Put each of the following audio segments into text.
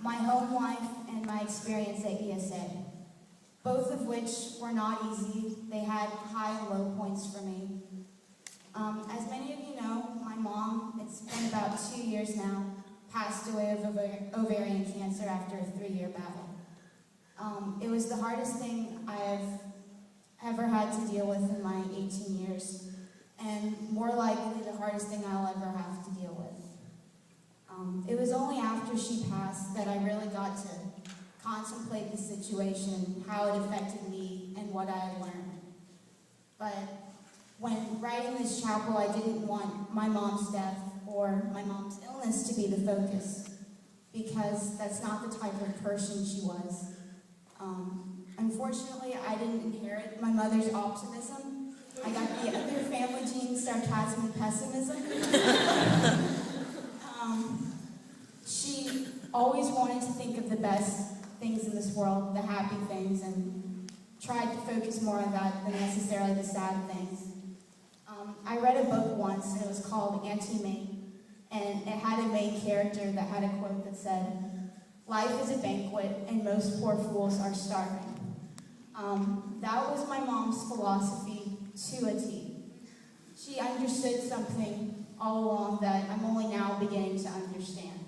my home life, and my experience at ESA, both of which were not easy. They had high and low points for me. As many of you know, my mom, it's been about 2 years now, passed away of ovarian cancer after a 3-year battle. It was the hardest thing I've ever had to deal with in my 18 years, and more likely the hardest thing I'll ever have to deal with. It was only after she passed that I really got to contemplate the situation, how it affected me, and what I had learned. But when writing this chapel, I didn't want my mom's death or my mom's illness to be the focus, because that's not the type of person she was. Unfortunately, I didn't inherit my mother's optimism. I got the other family genes, sarcasm and pessimism. She always wanted to think of the best things in this world, the happy things, and tried to focus more on that than necessarily the sad things. I read a book once, and it was called Anti-Me, and it had a main character that had a quote that said, "Life is a banquet, and most poor fools are starving." That was my mom's philosophy to a T. She understood something all along that I'm only now beginning to understand.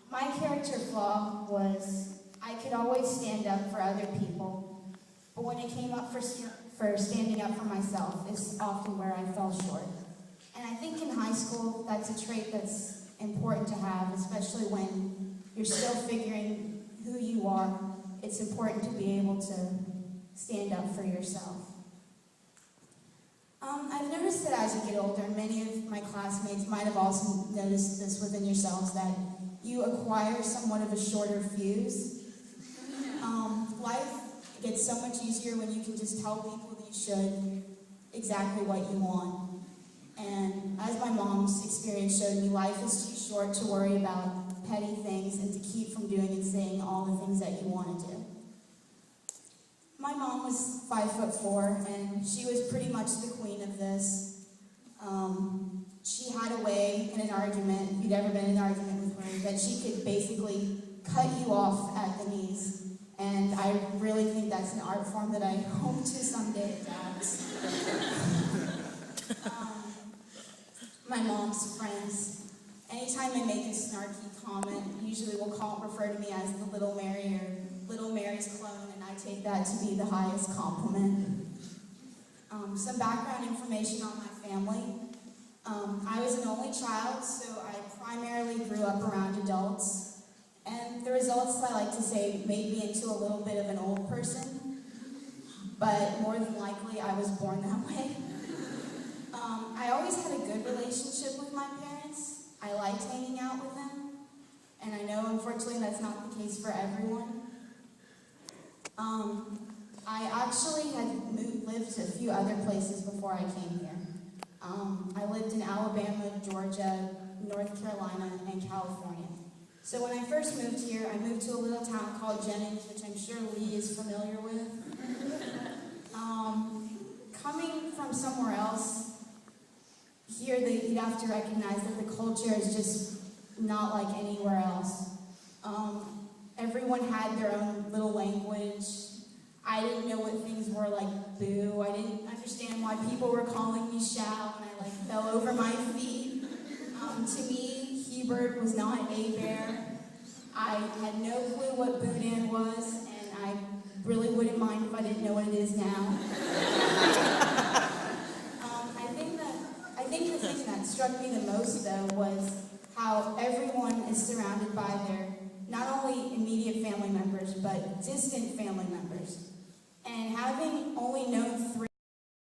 My character flaw was I could always stand up for other people, but when it came up for standing up for myself, it's often where I fell short. And I think in high school, that's a trait that's important to have, especially when you're still figuring who you are. It's important to be able to stand up for yourself. I've noticed that as you get older, and many of my classmates might have also noticed this within yourselves, that you acquire somewhat of a shorter fuse. Life gets so much easier when you can just tell people that you should exactly what you want. And as my mom's experience showed me, life is too short to worry about petty things and to keep from doing and saying all the things that you want to do. My mom was 5'4", and she was pretty much the queen of this. She had a way in an argument, if you'd ever been in an argument with her, that she could basically cut you off at the knees. And I really think that's an art form that I hope to someday adapt. My mom's friends, anytime I make a snarky comment, usually will refer to me as the Little Mary or Little Mary's clone, and I take that to be the highest compliment. Some background information on my family. I was an only child, so I primarily grew up around adults. And the results, I like to say, made me into a little bit of an old person. But more than likely, I was born that way. I always had a good relationship with my parents. I liked hanging out with them. And I know, unfortunately, that's not the case for everyone. I actually had lived a few other places before I came here. I lived in Alabama, Georgia, North Carolina, and California. So when I first moved here, I moved to a little town called Jennings, which I'm sure Lee is familiar with. Coming from somewhere else, here you'd have to recognize that the culture is just not like anywhere else. Everyone had their own little language. I didn't know what things were like boo. I didn't understand why people were calling me Shao, and I fell over my feet. To me, Hubert was not a bear. I had no clue what boudin was, and I really wouldn't mind if I didn't know what it is now. I think the thing that struck me the most, though, was how everyone is surrounded by their not only immediate family members, but distant family members. And having only known 3